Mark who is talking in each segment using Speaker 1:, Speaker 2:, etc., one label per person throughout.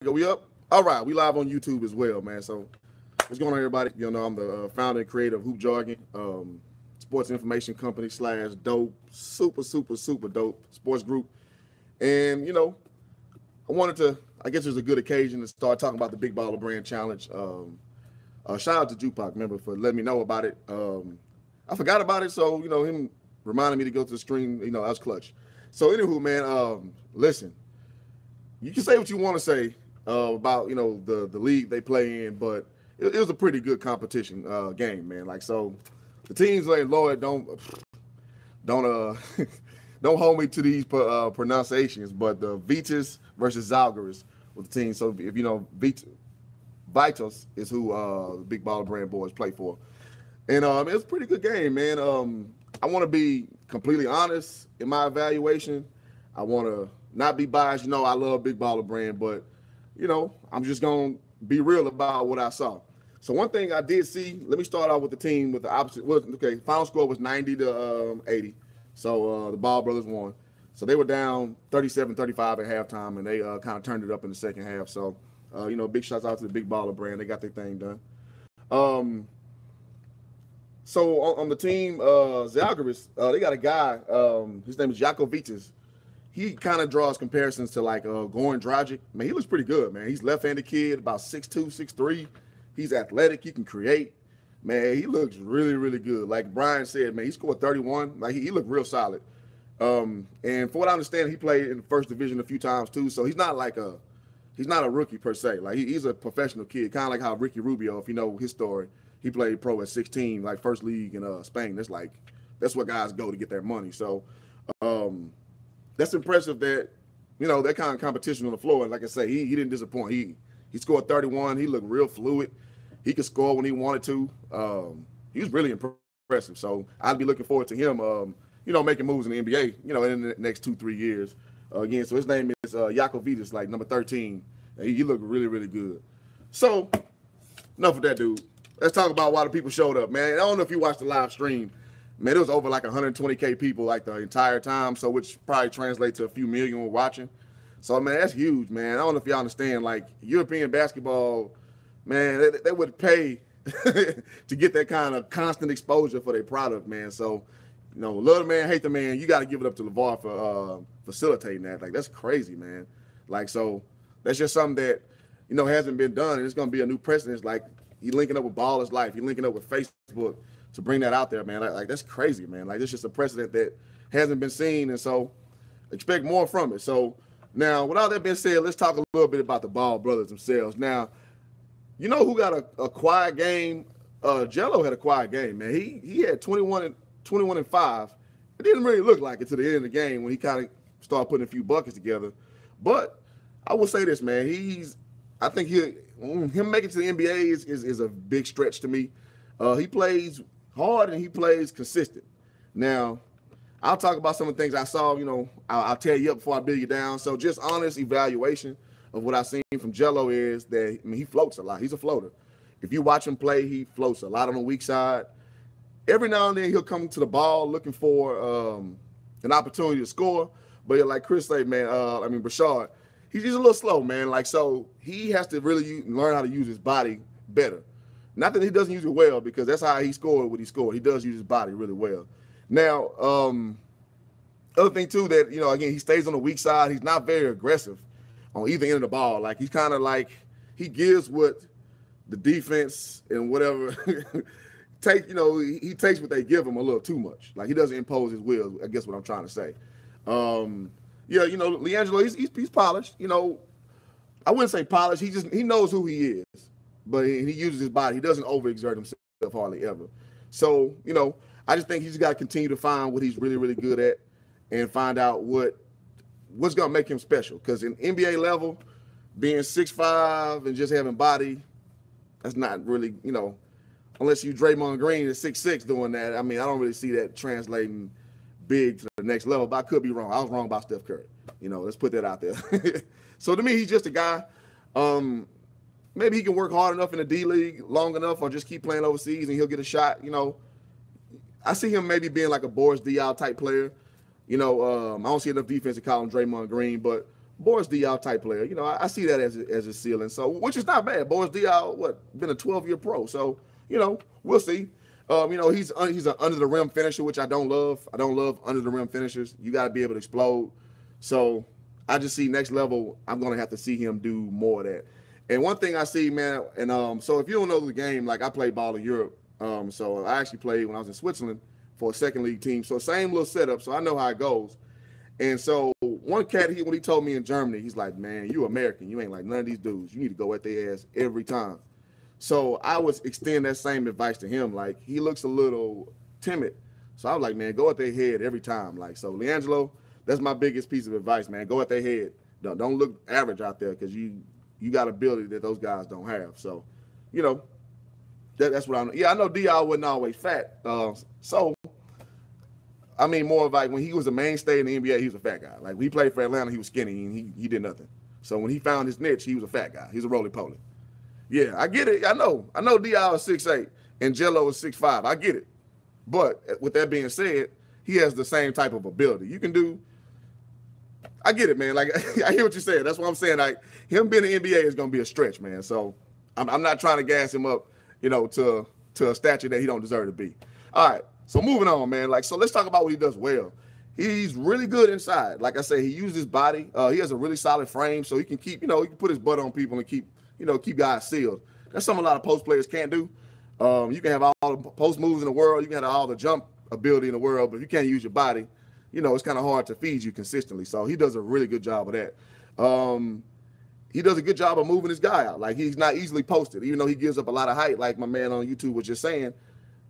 Speaker 1: Yo, we up? All right, we live on YouTube as well, man. So what's going on, everybody? You know, I'm the founder and creator of Hoop Jargon, sports information company / dope, super dope sports group. And, you know, I wanted to, I guess it was a good occasion to start talking about the Big Baller Brand Challenge. Shout out to Jupac, remember, for letting me know about it. I forgot about it, so, you know, him reminding me to go to the stream, you know, I was clutch. So, anywho, man, listen, you can say what you want to say about, you know, the league they play in, but it was a pretty good competition game, man. Like, so the teams, like, Lord, don't don't hold me to these pronunciations, but the Vytautas versus Zalgiris with the team. So if you know, Vytautas is who the Big Baller Brand boys play for, and it was a pretty good game, man. I want to be completely honest in my evaluation. I want to not be biased. You know, I love Big Baller Brand, but you know, I'm just gonna be real about what I saw. So one thing I did see. Let me start off with the team with the opposite. Well, okay, final score was 90-80. So the Ball brothers won. So they were down 37-35 at halftime, and they kind of turned it up in the second half. So, you know, big shouts out to the Big Baller Brand. They got their thing done. So on the team, Zalgiris, they got a guy. His name is Vytautas. He kind of draws comparisons to like Goran Dragic. Man, he looks pretty good, man. He's left-handed kid, about 6'2", 6'3". He's athletic. He can create. Man, he looks really, really good. Like Brian said, man, he scored 31. Like he looked real solid. And for what I understand, he played in the first division a few times too. So he's not a rookie per se. Like he's a professional kid, kind of like how Ricky Rubio, if you know his story, he played pro at 16, like first league in Spain. That's what guys go to get their money. So that's impressive that, you know, that kind of competition on the floor. And like I say, he didn't disappoint. He scored 31. He looked real fluid. He could score when he wanted to. He was really impressive. So I'd be looking forward to him, you know, making moves in the NBA, you know, in the next 2-3 years. Again, so his name is Vytautas, like number 13. He looked really, really good. So enough of that, dude. Let's talk about why the people showed up, man. I don't know if you watched the live stream. Man, it was over like 120K people like the entire time, so which probably translates to a few million were watching. So, man, that's huge, man. I don't know if y'all understand, like, European basketball, man, they would pay to get that kind of constant exposure for their product, man. So, you know, love the man, hate the man. You got to give it up to LeVar for facilitating that. Like, that's crazy, man. Like, so that's just something that, you know, hasn't been done, and it's going to be a new precedent. Like, he linking up with Baller's Life. He linking up with Facebook to bring that out there, man. Like that's crazy, man. Like, it's just a precedent that hasn't been seen, and so expect more from it. So, now, with all that being said, let's talk a little bit about the Ball brothers themselves. Now, you know who got a quiet game? Jello had a quiet game, man. He had 21 and 5. It didn't really look like it to the end of the game when he kind of started putting a few buckets together. But I will say this, man. I think him making it to the NBA is a big stretch to me. He plays hard and he plays consistent. Now, I'll talk about some of the things I saw, you know, I'll tear you up before I build you down. So just honest evaluation of what I've seen from Jello is that, I mean, he floats a lot. He's a floater. If you watch him play, he floats a lot on the weak side. Every now and then he'll come to the ball looking for an opportunity to score. But like Chris said, man, Brashard, he's a little slow, man. Like, so he has to really learn how to use his body better. Not that he doesn't use it well, because that's how he scored what he scored. He does use his body really well. Now, other thing too that, you know, again, he stays on the weak side. He's not very aggressive on either end of the ball. Like, he's kind of like, he gives what the defense and whatever take, you know, he takes what they give him a little too much. Like, he doesn't impose his will, I guess what I'm trying to say. Yeah, you know, LiAngelo, he's polished. You know, I wouldn't say polished. He knows who he is, but he uses his body. He doesn't overexert himself hardly ever. So, you know, I just think he's got to continue to find what he's really, really good at and find out what's going to make him special. Because in NBA level, being 6'5" and just having body, that's not really, you know, unless you Draymond Green at 6'6" doing that. I mean, I don't really see that translating big to the next level, but I could be wrong. I was wrong about Steph Curry. You know, let's put that out there. So to me, he's just a guy. Maybe he can work hard enough in the D League long enough, or just keep playing overseas and he'll get a shot. You know, I see him maybe being like a Boris Diaw type player. You know, I don't see enough defense to call him Draymond Green, but Boris Diaw type player. You know, I see that as a ceiling. So, which is not bad. Boris Diaw, been a 12-year pro. So, you know, we'll see. You know, he's an under the rim finisher, which I don't love. I don't love under the rim finishers. You got to be able to explode. So, I just see next level. I'm gonna have to see him do more of that. And one thing I see, man, and so if you don't know the game, like I played ball in Europe. So I actually played when I was in Switzerland for a second league team. So same little setup. So I know how it goes. And so one cat, when he told me in Germany, he's like, man, you American. You ain't like none of these dudes. You need to go at their ass every time. So I would extend that same advice to him. Like, he looks a little timid. So I was like, man, go at their head every time. Like, so LiAngelo, that's my biggest piece of advice, man. Go at their head. Don't look average out there because you got ability that those guys don't have. So, you know, that's what I know. Yeah, I know D.R. wasn't always fat. So, I mean, more of like when he was a mainstay in the NBA, he was a fat guy. Like, when he played for Atlanta, he was skinny and he did nothing. So when he found his niche, he was a fat guy. He's a roly-poly. Yeah, I get it. I know D.R. is 6'8", and Jello is 6'5". I get it. But with that being said, he has the same type of ability. You can do – I get it, man. Like, I hear what you're saying. That's what I'm saying. Like, him being in the NBA is going to be a stretch, man. So I'm not trying to gas him up, you know, to a stature that he don't deserve to be. All right, so moving on, man. Like, so let's talk about what he does well. He's really good inside. Like I said, he uses his body. He has a really solid frame, so he can keep, you know, he can put his butt on people and keep guys sealed. That's something a lot of post players can't do. You can have all the post moves in the world. You can have all the jump ability in the world, but if you can't use your body, you know, it's kind of hard to feed you consistently. So he does a really good job of that. He does a good job of moving his guy out. Like, he's not easily posted, even though he gives up a lot of height, like my man on YouTube was just saying.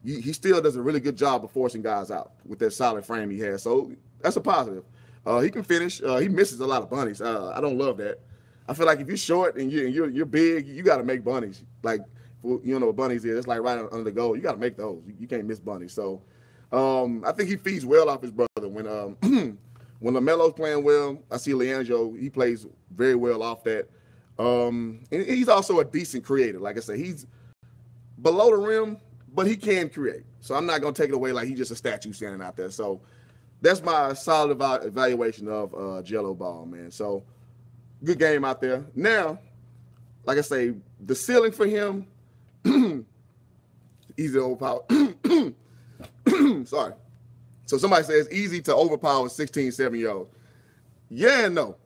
Speaker 1: He still does a really good job of forcing guys out with that solid frame he has. So that's a positive. He can finish. He misses a lot of bunnies. I don't love that. I feel like if you're short and you're big, you got to make bunnies. Like, you know what bunnies is? It's like right under the goal. You got to make those. You can't miss bunnies. So I think he feeds well off his brother. When when LaMelo's playing well, I see LiAngelo. He plays very well off that. And he's also a decent creator. Like I said, he's below the rim, but he can create. So I'm not going to take it away like he's just a statue standing out there. So that's my solid evaluation of Jello Ball, man. So good game out there. Now, like I say, the ceiling for him, easy to overpower. Sorry. So somebody says easy to overpower 16, 17-year-olds. Yeah and no.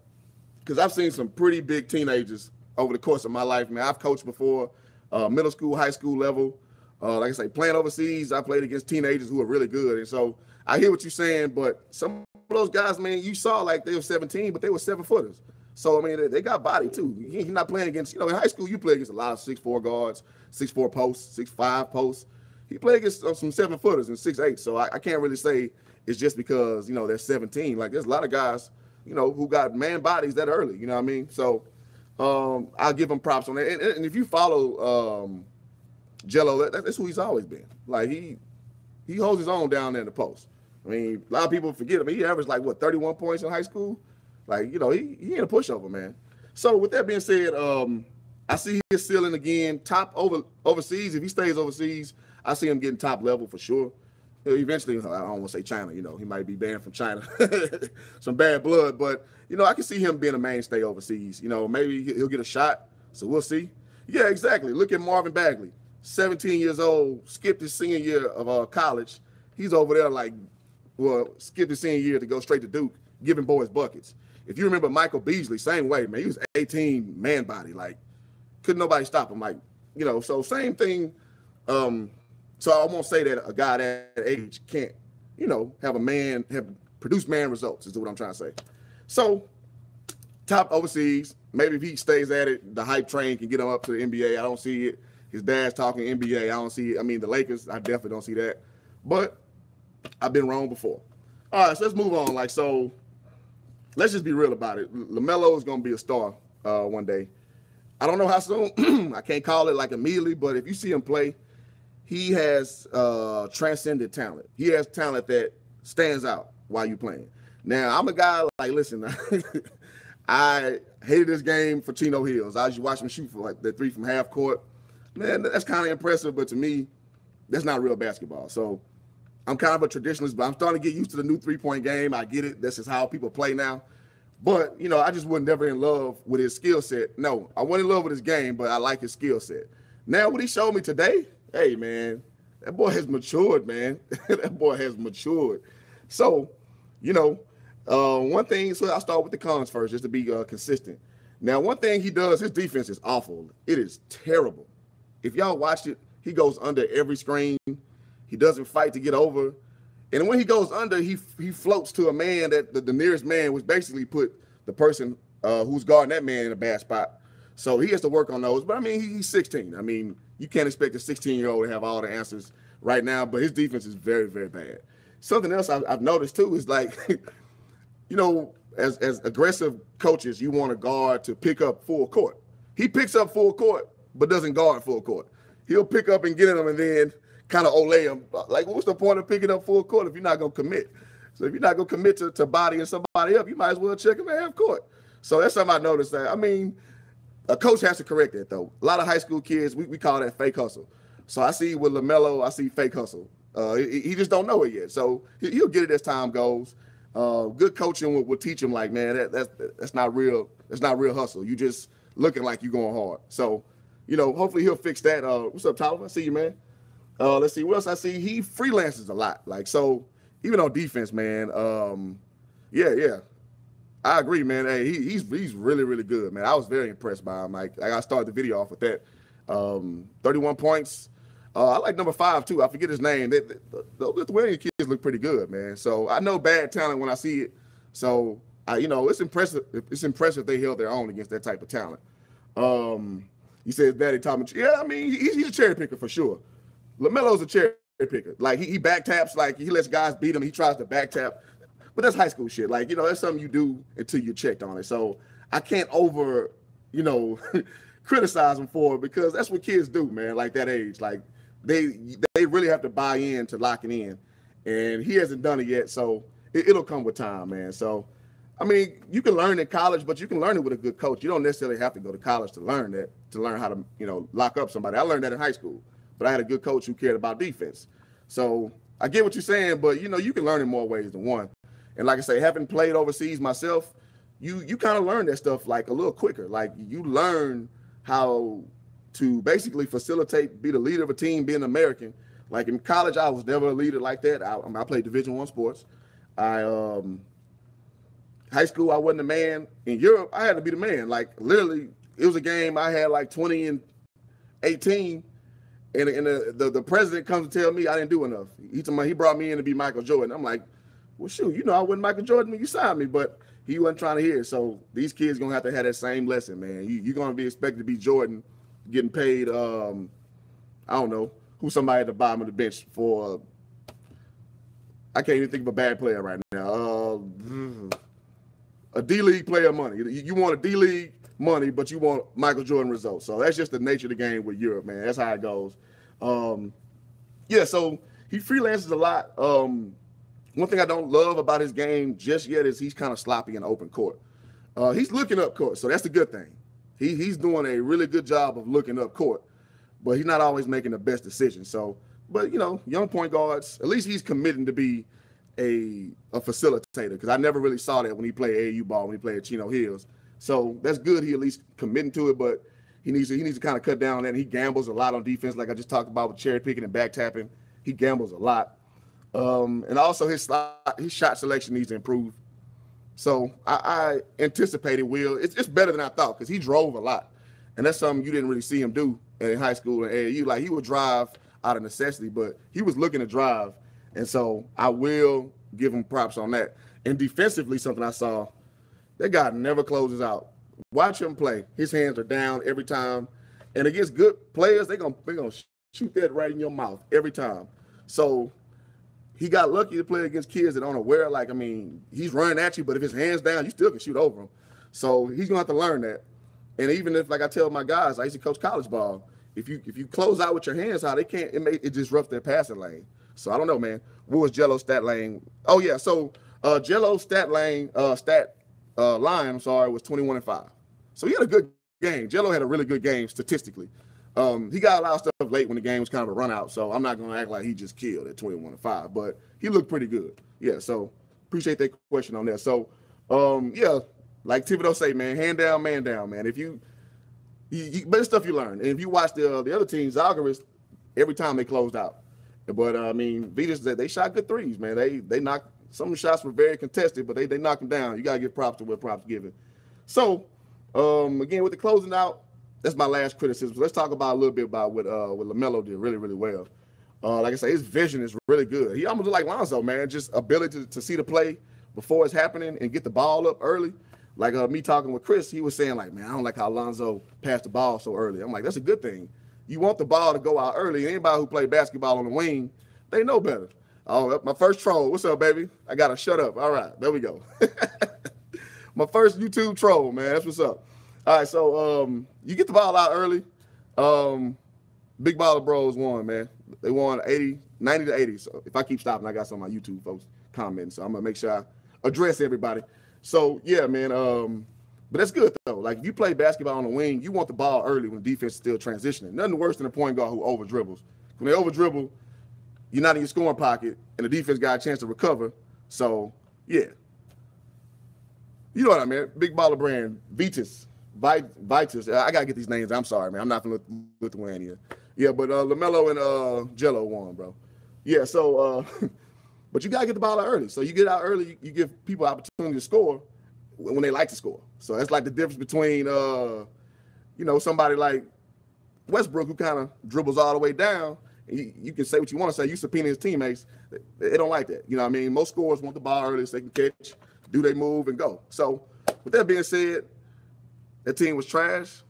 Speaker 1: Because I've seen some pretty big teenagers over the course of my life, man. I've coached before, middle school, high school level. Like I say, playing overseas, I played against teenagers who are really good. And so I hear what you're saying, but some of those guys, man, you saw like they were 17, but they were 7-footers. So, I mean, they got body, too. He's not playing against, you know, in high school, you play against a lot of 6'4" guards, 6'4" posts, 6'5" posts. He played against some 7-footers and 6'8". So I can't really say it's just because, you know, they're 17. Like, there's a lot of guys, you know, who got man bodies that early, you know what I mean? So I'll give him props on that. And if you follow Jello, that's who he's always been. Like, he holds his own down there in the post. I mean, a lot of people forget. I mean, he averaged, like, 31 points in high school? Like, you know, he ain't a pushover, man. So with that being said, I see his ceiling again, top overseas. If he stays overseas, I see him getting top level for sure. Eventually, I don't want to say China, you know, he might be banned from China. Some bad blood, but, you know, I can see him being a mainstay overseas. You know, maybe he'll get a shot, so we'll see. Yeah, exactly. Look at Marvin Bagley, 17 years old, skipped his senior year of college. He's over there like, well, skipped his senior year to go straight to Duke, giving boys buckets. If you remember Michael Beasley, same way, man. He was 18, man body. Like, couldn't nobody stop him. Like, you know, so same thing. So I won't say that a guy that age can't, you know, produce man results is what I'm trying to say. So top overseas, maybe if he stays at it, the hype train can get him up to the NBA. I don't see it. His dad's talking NBA. I don't see it. I mean, the Lakers, I definitely don't see that. But I've been wrong before. All right, so let's move on. Like, so let's just be real about it. LaMelo is going to be a star one day. I don't know how soon. I can't call it like immediately, but if you see him play, he has transcendent talent. He has talent that stands out while you're playing. Now, I'm a guy like, listen, I hated this game for Chino Hills. I used to watch him shoot for like the 3 from half court. Man, that's kind of impressive, but to me, that's not real basketball. So I'm kind of a traditionalist, but I'm starting to get used to the new 3-point game. I get it. This is how people play now. But, you know, I just was never in love with his skill set. No, I wasn't in love with his game, but I like his skill set. Now, what he showed me today, hey, man, that boy has matured, man. That boy has matured. So, you know, one thing, so I'll start with the cons first, just to be consistent. Now, one thing he does, his defense is awful. It is terrible. If y'all watched it, he goes under every screen. He doesn't fight to get over. And when he goes under, he floats to a man that the nearest man was basically put the person who's guarding that man in a bad spot. So he has to work on those. But, I mean, he's 16. I mean, you can't expect a 16-year-old to have all the answers right now. But his defense is very, very bad. Something else I've noticed, too, is like, you know, as aggressive coaches, you want a guard to pick up full court. He picks up full court, but doesn't guard full court. He'll pick up and get in them and then kind of ole him. Like, what's the point of picking up full court if you're not going to commit? So if you're not going to commit to bodying somebody up, you might as well check him at half court. So that's something I noticed. That, I mean, a coach has to correct that, though. A lot of high school kids, we call that fake hustle. So I see with LaMelo, I see fake hustle. He just don't know it yet. So he'll get it as time goes. Good coaching will teach him, like, man, that's not real. That's not real hustle. You just looking like you're going hard. So, you know, hopefully he'll fix that. What's up, Tyler? I see you, man. Let's see what else I see. He freelances a lot. Like, so even on defense, man. Yeah. I agree, man. Hey, he's really, really good, man. I was very impressed by him. Like I started the video off with that. 31 points. I like number 5 too. I forget his name. The Lithuanian kids look pretty good, man. So I know bad talent when I see it. So you know, it's impressive. It's impressive they held their own against that type of talent. You said Daddy taught me. Yeah, I mean, he's a cherry picker for sure. LaMelo's a cherry picker. Like he back taps, like he lets guys beat him. He tries to back tap, but that's high school shit. Like, you know, that's something you do until you checked on it. So I can't you know, criticize him for it because that's what kids do, man. Like that age, like they really have to buy in to locking in, and he hasn't done it yet. So it'll come with time, man. So I mean, you can learn in college, but you can learn it with a good coach. You don't necessarily have to go to college to learn that, to learn how to, you know, lock up somebody. I learned that in high school, but I had a good coach who cared about defense. So I get what you're saying, but, you know, you can learn in more ways than one. And like I say, having played overseas myself, you kind of learn that stuff like a little quicker. Like you learn how to basically facilitate, be the leader of a team, being American. Like in college, I was never a leader like that. I played Division I sports. High school, I wasn't a man. In Europe, I had to be the man. Like, literally, it was a game I had like 20 and 18, and the president comes to tell me I didn't do enough. He brought me in to be Michael Jordan. I'm like, well, shoot, you know I wasn't Michael Jordan when you signed me, but he wasn't trying to hear it. So these kids going to have to have that same lesson, man. You're going to be expected to be Jordan, getting paid, I don't know, who's somebody at the bottom of the bench for, I can't even think of a bad player right now. A D-League player money. You want a D-League money, but you want Michael Jordan results. So that's just the nature of the game with Europe, man. That's how it goes. Yeah, so he freelances a lot. One thing I don't love about his game just yet is he's kind of sloppy in open court. He's looking up court, so that's the good thing. He's doing a really good job of looking up court, but he's not always making the best decisions. So, but, you know, young point guards, at least he's committing to be a facilitator, because I never really saw that when he played AAU ball, when he played at Chino Hills. So that's good. He at least committing to it, but he needs to kind of cut down on that. And he gambles a lot on defense, like I just talked about with cherry picking and back tapping. He gambles a lot, and also his shot selection needs to improve. So I anticipated it's better than I thought, because he drove a lot, and that's something you didn't really see him do in high school and AAU. Like, he would drive out of necessity, but he was looking to drive. And so I will give him props on that. And defensively, something I saw, that guy never closes out. Watch him play. His hands are down every time. And against good players, they're gonna shoot that right in your mouth every time. So he got lucky to play against kids that aren't aware. Like, I mean, he's running at you, but if his hand's down, you still can shoot over him. So he's gonna have to learn that. And even if, like I tell my guys, I used to coach college ball, if you close out with your hands out, it disrupts their passing lane. So I don't know, man. What was Jello's stat lane? Oh yeah, so Jello's stat line, was 21-5. So he had a good game. Jello had a really good game statistically. He got a lot of stuff late when the game was kind of a run out. So I'm not gonna act like he just killed at 21-5, but he looked pretty good. Yeah. So appreciate that question on that. So yeah, Like Thibodeau say, man, hand down, man down, man. If but it's stuff you learn. And if you watch the other teams, Zalgiris, every time they closed out. But I mean, Vytautas, they shot good threes, man. They knocked some of the shots were very contested, but they knocked them down. You gotta give props to where props given. So again, with the closing out, that's my last criticism. So let's talk about a little bit about what LaMelo did really, really well. Like I say, his vision is really good. He almost like Lonzo, man. Just ability to see the play before it's happening and get the ball up early. Like me talking with Chris, he was saying like, man, I don't like how Lonzo passed the ball so early. I'm like, that's a good thing. You want the ball to go out early. Anybody who played basketball on the wing, they know better. Oh, my first troll. What's up, baby? I got to shut up. All right, there we go. My first YouTube troll, man. That's what's up. All right, so you get the ball out early. Big Baller Bros won, man. They won 90 to 80. So if I keep stopping, I got some of my YouTube folks commenting. So I'm going to make sure I address everybody. So, yeah, man. But that's good, though. Like, if you play basketball on the wing, you want the ball early when the defense is still transitioning. Nothing worse than a point guard who over-dribbles. When they over-dribble, you're not in your scoring pocket, and the defense got a chance to recover. So, yeah. You know what I mean? Big Baller Brand, Vytautas. I got to get these names. I'm sorry, man. I'm not from Lithuania. Yeah, but LaMelo and Jello won, bro. Yeah, so, but you got to get the ball out early. So you get out early, you give people opportunity to score when they like to score. So that's like the difference between, somebody like Westbrook who kind of dribbles all the way down. You can say what you want to say. You subpoena his teammates. They don't like that. You know what I mean? Most scorers want the ball early so they can catch, do they move, and go. So with that being said, that team was trash.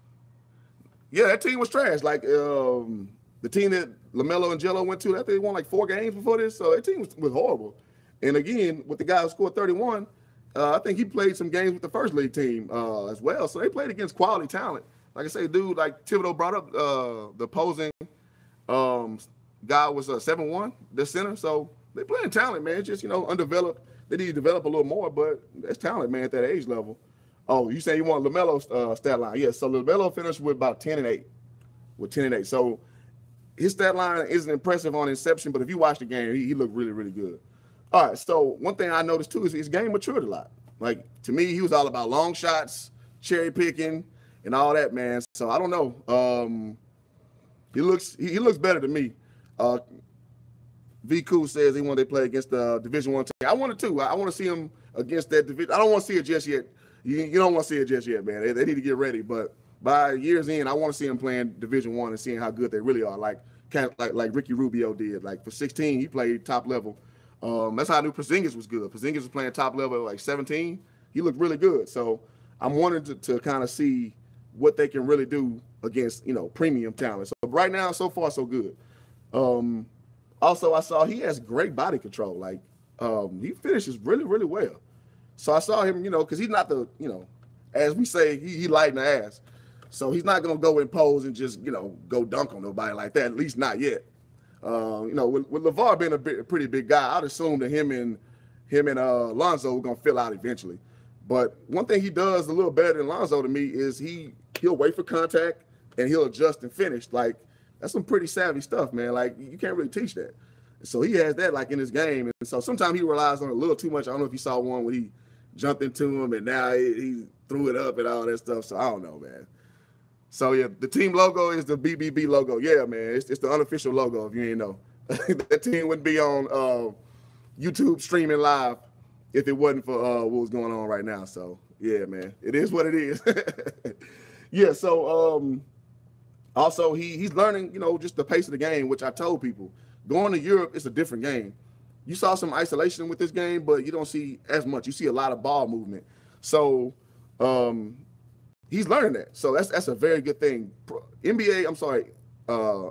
Speaker 1: Yeah, that team was trash. Like the team that LaMelo and Jello went to, I think they won like 4 games before this. So that team was horrible. And again, with the guy who scored 31, I think he played some games with the first league team as well. So they played against quality talent. Like I say, dude, like Thibodeau brought up the opposing guy was 7'1", the center. So they playing talent, man. It's just, undeveloped. They need to develop a little more, but that's talent, man, at that age level. Oh, you say you want LaMelo's stat line. Yeah, so LaMelo finished with about 10-8. With 10-8. So his stat line isn't impressive on inception, but if you watch the game, he looked really, really good. All right, so one thing I noticed, too, is his game matured a lot. Like, to me, he was all about long shots, cherry picking, and all that, man. So I don't know. He looks better to me. VQ says he wanted to play against the Division I team. I wanted to. I want to see him against that division. I don't want to see it just yet. You don't want to see it just yet, man. They need to get ready. But by year's end, I want to see him playing Division I and seeing how good they really are. Like Ricky Rubio did. Like for 16, he played top level. That's how I knew Porzingis was good. Porzingis was playing top level at like 17. He looked really good. So I'm wanting to kind of see what they can really do against, premium talent. So right now, so far, so good. Also, I saw he has great body control. Like he finishes really, really well. So I saw him, because he's not the, as we say, he light in the ass. So he's not going to go impose and just, go dunk on nobody like that, at least not yet. With LeVar being a pretty big guy, I'd assume that him and Lonzo are going to fill out eventually. But one thing he does a little better than Lonzo to me is he'll wait for contact and he'll adjust and finish. Like, that's some pretty savvy stuff, man. Like, you can't really teach that. So he has that, like, in his game. And so sometimes he relies on it a little too much. I don't know if you saw one where he jumped into him and now he threw it up and all that stuff. So I don't know, man. So, yeah, the team logo is the BBB logo. Yeah, man, it's the unofficial logo, if you ain't know. That team wouldn't be on YouTube streaming live if it wasn't for what was going on right now. So, yeah, man, it is what it is. Yeah, so also he's learning, just the pace of the game, which I told people. Going to Europe, it's a different game. You saw some isolation with this game, but you don't see as much. You see a lot of ball movement. So he's learning that. So that's a very good thing.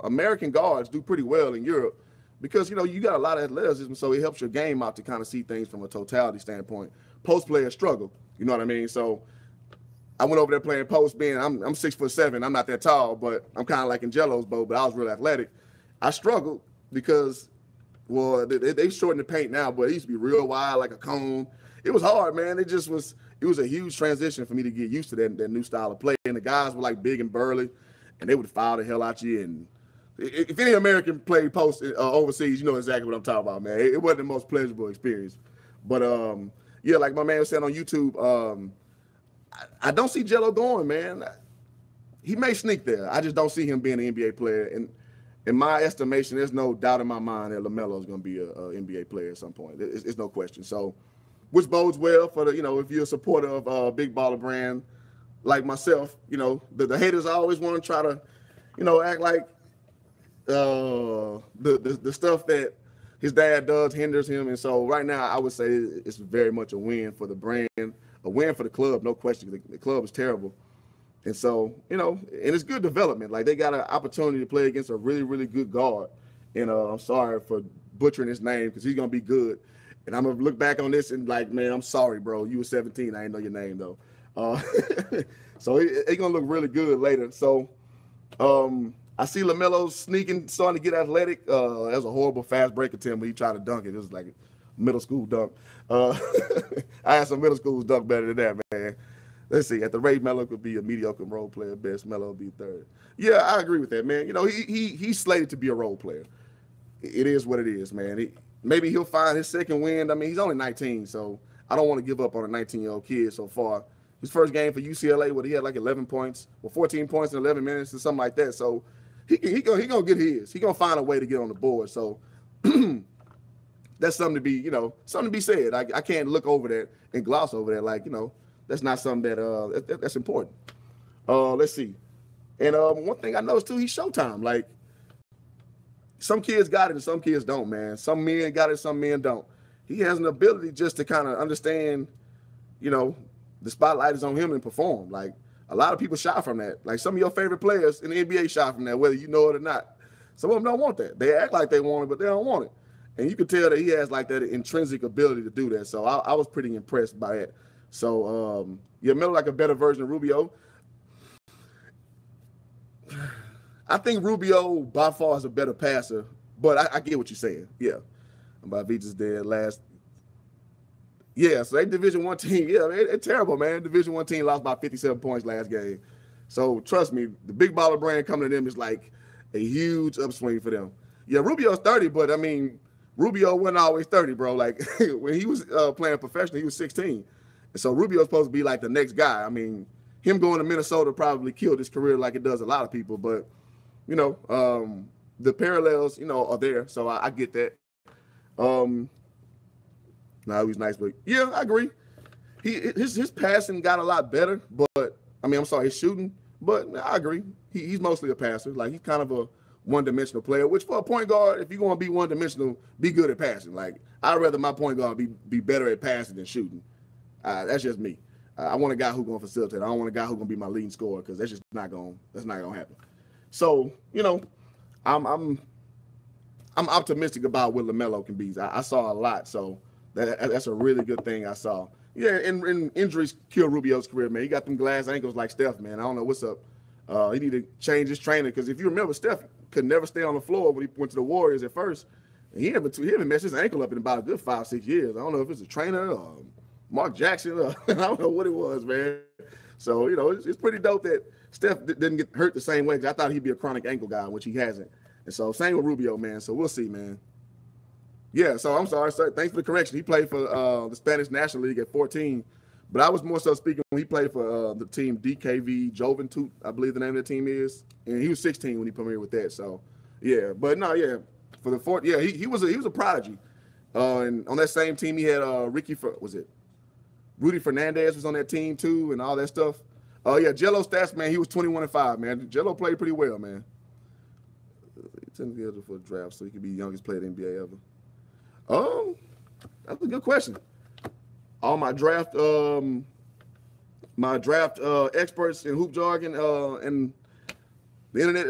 Speaker 1: American guards do pretty well in Europe because, you got a lot of athleticism, so it helps your game out to kind of see things from a totality standpoint. Post players struggle, you know what I mean? So I went over there playing post, being I'm 6'7", I'm not that tall, but I'm kind of like in Jello's boat, but I was real athletic. I struggled because, well, they shortened the paint now, but it used to be real wide like a cone. It was hard, man. It was a huge transition for me to get used to that new style of play. And the guys were like big and burly, and they would foul the hell out you. And if any American played post overseas, you know exactly what I'm talking about, man. It wasn't the most pleasurable experience. But, yeah, like my man was saying on YouTube, I don't see Jello going, man. He may sneak there. I just don't see him being an NBA player. And in my estimation, there's no doubt in my mind that LaMelo is going to be an NBA player at some point. It's no question. So, which bodes well for the, if you're a supporter of a big baller brand like myself, the haters always want to try to, act like the stuff that his dad does hinders him. And so right now, I would say it's very much a win for the brand, a win for the club, no question. The club is terrible. And so, and it's good development. Like, they got an opportunity to play against a really, really good guard. And I'm sorry for butchering his name because he's going to be good. And I'm going to look back on this and like, man, I'm sorry, bro. You were 17. I didn't know your name, though. So it's going to look really good later. So I see LaMelo sneaking, starting to get athletic. That was a horrible fast break attempt when he tried to dunk it. It was like a middle school dunk. I had some middle schools dunk better than that, man. Let's see. At the rate, Melo could be a mediocre role player. Best, Melo will be third. Yeah, I agree with that, man. He's slated to be a role player. It is what it is, man. Maybe he'll find his second wind. I mean, he's only 19, so I don't want to give up on a 19-year-old kid so far. His first game for UCLA, where he had like 11 points, or 14 points in 11 minutes or something like that. So he gonna get his. He gonna find a way to get on the board. So that's something to be said. I can't look over that and gloss over that. Like, that's not something that's important. Let's see. And one thing I noticed too, he's Showtime. Like, some kids got it and some kids don't, man. Some men got it, some men don't. He has an ability just to kind of understand, the spotlight is on him and perform. Like, a lot of people shy from that. Like, some of your favorite players in the NBA shy from that, whether you know it or not. Some of them don't want that. They act like they want it, but they don't want it. And you can tell that he has like that intrinsic ability to do that. So I was pretty impressed by it. So, Melo like a better version of Rubio. I think Rubio by far is a better passer, but I get what you're saying. Yeah. Vytautas dead last. Yeah, so they Division I team. Yeah, it's terrible, man. Division I team lost by 57 points last game. So trust me, the big baller brand coming to them is like a huge upswing for them. Yeah, Rubio's 30, but I mean, Rubio wasn't always 30, bro. Like, when he was playing professionally, he was 16. And so Rubio's supposed to be like the next guy. I mean, him going to Minnesota probably killed his career like it does a lot of people. But, the parallels, are there. So I get that. No, he's nice, but yeah, I agree. His passing got a lot better, but his shooting. But I agree. He's mostly a passer. Like, he's kind of a one-dimensional player, which for a point guard, if you're going to be one-dimensional, be good at passing. Like, I'd rather my point guard be better at passing than shooting. That's just me. I want a guy who's going to facilitate. I don't want a guy who's going to be my leading scorer because that's not going to happen. So, I'm optimistic about what LaMelo can be. I saw a lot, so that's a really good thing I saw. Yeah, and injuries kill Rubio's career, man. He got them glass ankles like Steph, man. I don't know what's up. He need to change his trainer because if you remember, Steph could never stay on the floor when he went to the Warriors at first. And he haven't messed his ankle up in about a good 5-6 years. I don't know if it's a trainer or Mark Jackson or I don't know what it was, man. So, it's pretty dope that Steph didn't get hurt the same way because I thought he'd be a chronic ankle guy, which he hasn't. And so same with Rubio, man. So we'll see, man. Yeah, so I'm sorry, sir. Thanks for the correction. He played for the Spanish National League at 14. But I was more so speaking when he played for the team DKV Juventud, I believe the name of the team is. And he was 16 when he premiered with that. So, yeah. But, no, yeah. For the fourth, yeah, he was a prodigy. And on that same team, he had Rudy Fernandez was on that team, too, and all that stuff. Yeah, Jello stats, man, he was 21-5, man. Jello played pretty well, man. He's eligible for a draft, so he could be the youngest player in the NBA ever. That's a good question. All my draft experts in hoop jargon and the internet,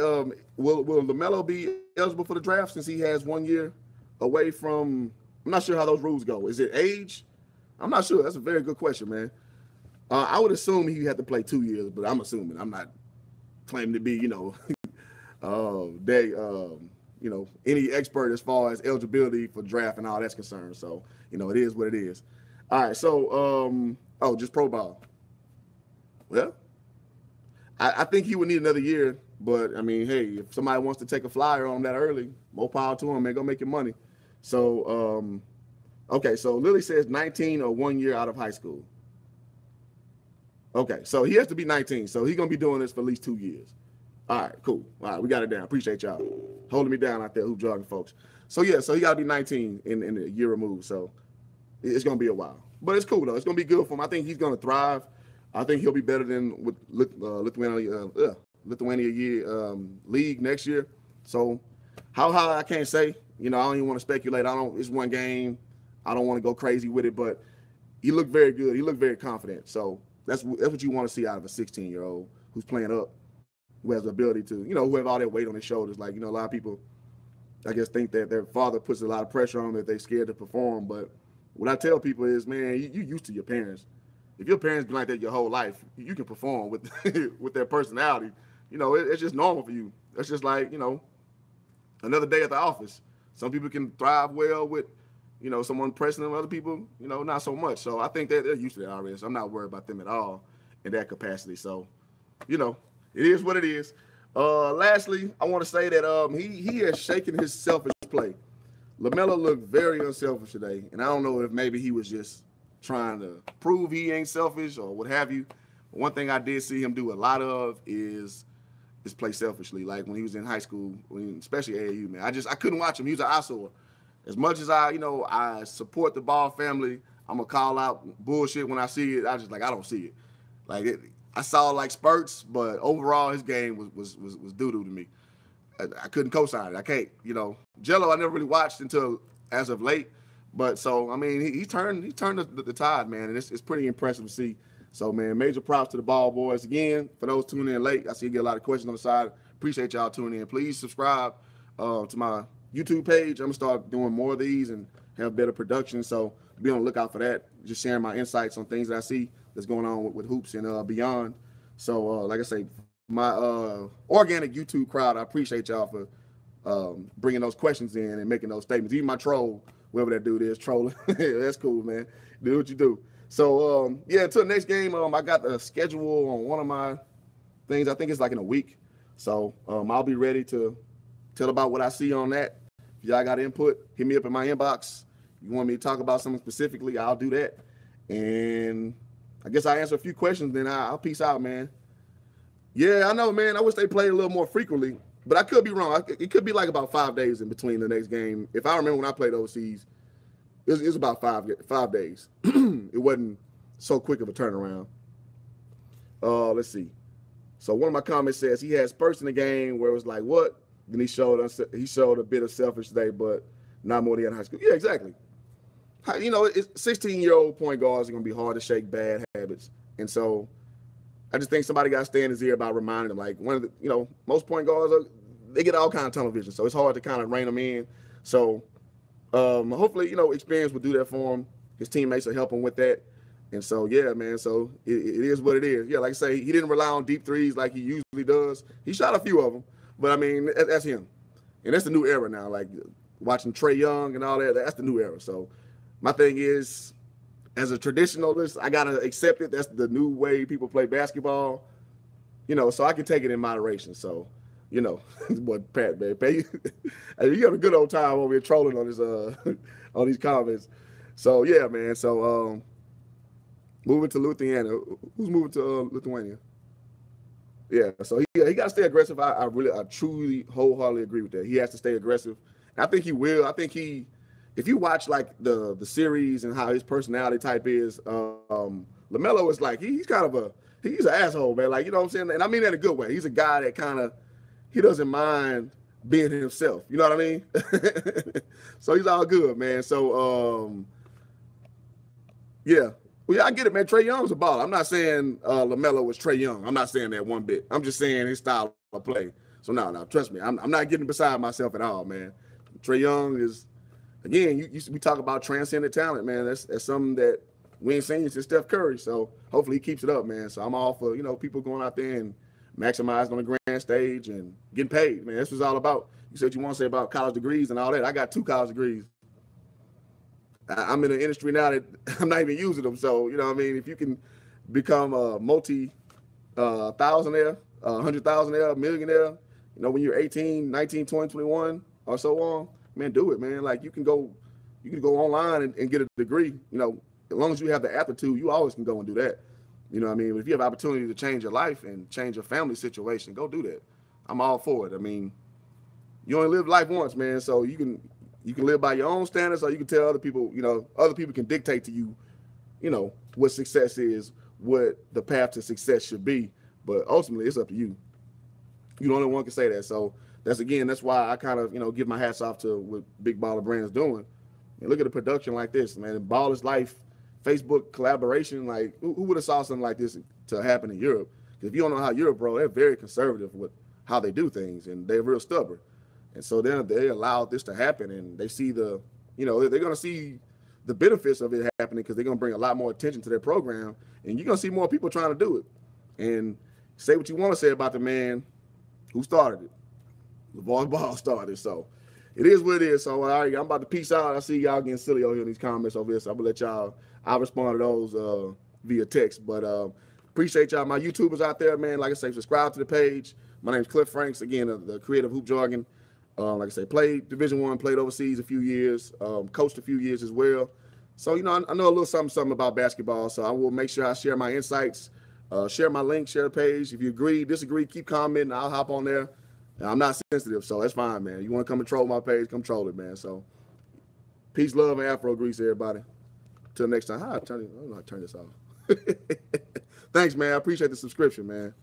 Speaker 1: will LaMelo be eligible for the draft since he has 1 year away from? I'm not sure how those rules go. Is it age? I'm not sure. That's a very good question, man. I would assume he had to play 2 years, but I'm assuming. I'm not claiming to be, any expert as far as eligibility for draft and all that's concerned. So, it is what it is. All right, so, just pro ball. Well, I think he would need another year, but, hey, if somebody wants to take a flyer on him that early, more power to him, man, go make your money. So, okay, so Lily says 19 or 1 year out of high school. Okay, so he has to be 19. So he's gonna be doing this for at least 2 years. All right, cool. All right, we got it down. Appreciate y'all holding me down out there, hoop jogging folks. So yeah, so he got to be 19 in a year removed. So it's gonna be a while, but it's cool though. It's gonna be good for him. I think he's gonna thrive. I think he'll be better than with Lithuania league next year. So how high I can't say. You know, I don't even want to speculate. It's one game. I don't want to go crazy with it, but he looked very good. He looked very confident. So that's what you want to see out of a 16-year-old who's playing up, who has the ability to, who have all that weight on his shoulders. Like, a lot of people, I guess, think that their father puts a lot of pressure on them, that they're scared to perform. But what I tell people is, man, you used to your parents. If your parents been like that your whole life, you can perform with with their personality. It's just normal for you. It's just like, another day at the office. Some people can thrive well with, someone pressing them. Other people, not so much. So I think that they're used to that already. So I'm not worried about them at all in that capacity. So, it is what it is. Lastly, I want to say that he has shaken his selfish play. LaMelo looked very unselfish today, and I don't know if maybe he was just trying to prove he ain't selfish or what have you. But one thing I did see him do a lot of is play selfishly. Like when he was in high school, especially AAU, man. I couldn't watch him. He was an eyesore. As much as I support the Ball family, I'm gonna call out bullshit when I see it. I don't see it. Like I saw like spurts, but overall his game was doo-doo to me. I couldn't co-sign it. I can't, Jello I never really watched until as of late. But so I mean he turned the tide, man, and it's pretty impressive to see. So man, major props to the Ball boys. Again, for those tuning in late, I see you get a lot of questions on the side. Appreciate y'all tuning in. Please subscribe to my YouTube page. I'm gonna start doing more of these and have better production. So be on the lookout for that. Just sharing my insights on things that I see that's going on with hoops and beyond. So like I say, my organic YouTube crowd, I appreciate y'all for bringing those questions in and making those statements. Even my troll, whoever that dude is, trolling. That's cool, man. Do what you do. So until the next game, I got a schedule on one of my things. I think it's like in a week. So I'll be ready to tell about what I see on that. If y'all got input, hit me up in my inbox. You want me to talk about something specifically, I'll do that. And I guess I'll answer a few questions, then I'll peace out, man. Yeah, I know, man. I wish they played a little more frequently, but I could be wrong. It could be like about 5 days in between the next game. If I remember when I played overseas, it was about 5 days. It wasn't so quick of a turnaround. Let's see. So one of my comments says he had spurts in the game where it was like, what? Then he showed a bit of selfish today, but not more than in high school. Yeah, exactly. It's 16-year-old point guards are going to be hard to shake bad habits. And so I just think somebody got to stay in his ear about reminding them. Like most point guards, they get all kinds of tunnel vision. So it's hard to kind of rein them in. So hopefully, experience will do that for him. His teammates will help him with that. And so, yeah, man, so it is what it is. Yeah, like I say, he didn't rely on deep threes like he usually does. He shot a few of them, but, I mean, that's him. And that's the new era now, like watching Trae Young and all that, that's the new era. So my thing is, as a traditionalist, I got to accept it. That's the new way people play basketball, so I can take it in moderation. So, what Pat, man, you have a good old time over here trolling on this on these comments. So yeah, man. So moving to Lithuania. Who's moving to Lithuania? Yeah. So he got to stay aggressive. I truly wholeheartedly agree with that. He has to stay aggressive. And I think he will. I think if you watch like the series and how his personality type is, LaMelo is like he's an asshole, man. Like, you know what I'm saying? And I mean that in a good way. He's a guy that he doesn't mind being himself. You know what I mean? So he's all good, man. So, yeah. Well, yeah, I get it, man. Trae Young's a baller. I'm not saying LaMelo was Trae Young. I'm not saying that one bit. I'm just saying his style of play. So, no, trust me. I'm not getting beside myself at all, man. Trae Young is, again, we talk about transcendent talent, man. That's something that we ain't seen since Steph Curry. So, hopefully he keeps it up, man. So, I'm all for, people going out there and maximized on the grand stage and getting paid, man. That's what it's all about. You said you want to say about college degrees and all that. I got 2 college degrees. I'm in an industry now that I'm not even using them. So, you know what I mean? If you can become a multi-thousandaire, 100,000aire, millionaire, when you're 18, 19, 20, 21 or so on, man, do it, man. Like you can go online and get a degree, as long as you have the aptitude, you always can go and do that. You know what I mean? If you have opportunity to change your life and change your family situation, go do that. I'm all for it. I mean, you only live life once, man. So you can live by your own standards, or you can tell other people. You know, other people can dictate to you. You know what success is, what the path to success should be. But ultimately, it's up to you. You the only one can say that. So that's why I kind of give my hats off to what Big Baller Brand is doing. And look at the production like this, man. Baller's Life, Facebook collaboration. Like who would have saw something like this to happen in Europe? If you don't know how Europe, bro, they're very conservative with how they do things, and they're real stubborn. And so then they allowed this to happen, and they see they're going to see the benefits of it happening because they're going to bring a lot more attention to their program, and you're going to see more people trying to do it. And say what you want to say about the man who started it. LeVar Ball started. So it is what it is. So all right, I'm about to peace out. I see y'all getting silly over here in these comments over here. So I'm going to let y'all, I'll respond to those via text. But appreciate y'all. My YouTubers out there, man. Like I say, subscribe to the page. My name's Cliff Franks. Again, the creator of Hoop Jargon. Like I say, played Division I, played overseas a few years, coached a few years as well. So, I know a little something about basketball. So I will make sure I share my insights, share my link, share the page. If you agree, disagree, keep commenting. I'll hop on there. I'm not sensitive, so that's fine, man. You want to come and troll my page, come troll it, man. So peace, love, and Afro grease, everybody. Till next time. I don't know how to turn this off. Thanks, man. I appreciate the subscription, man.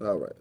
Speaker 1: All right.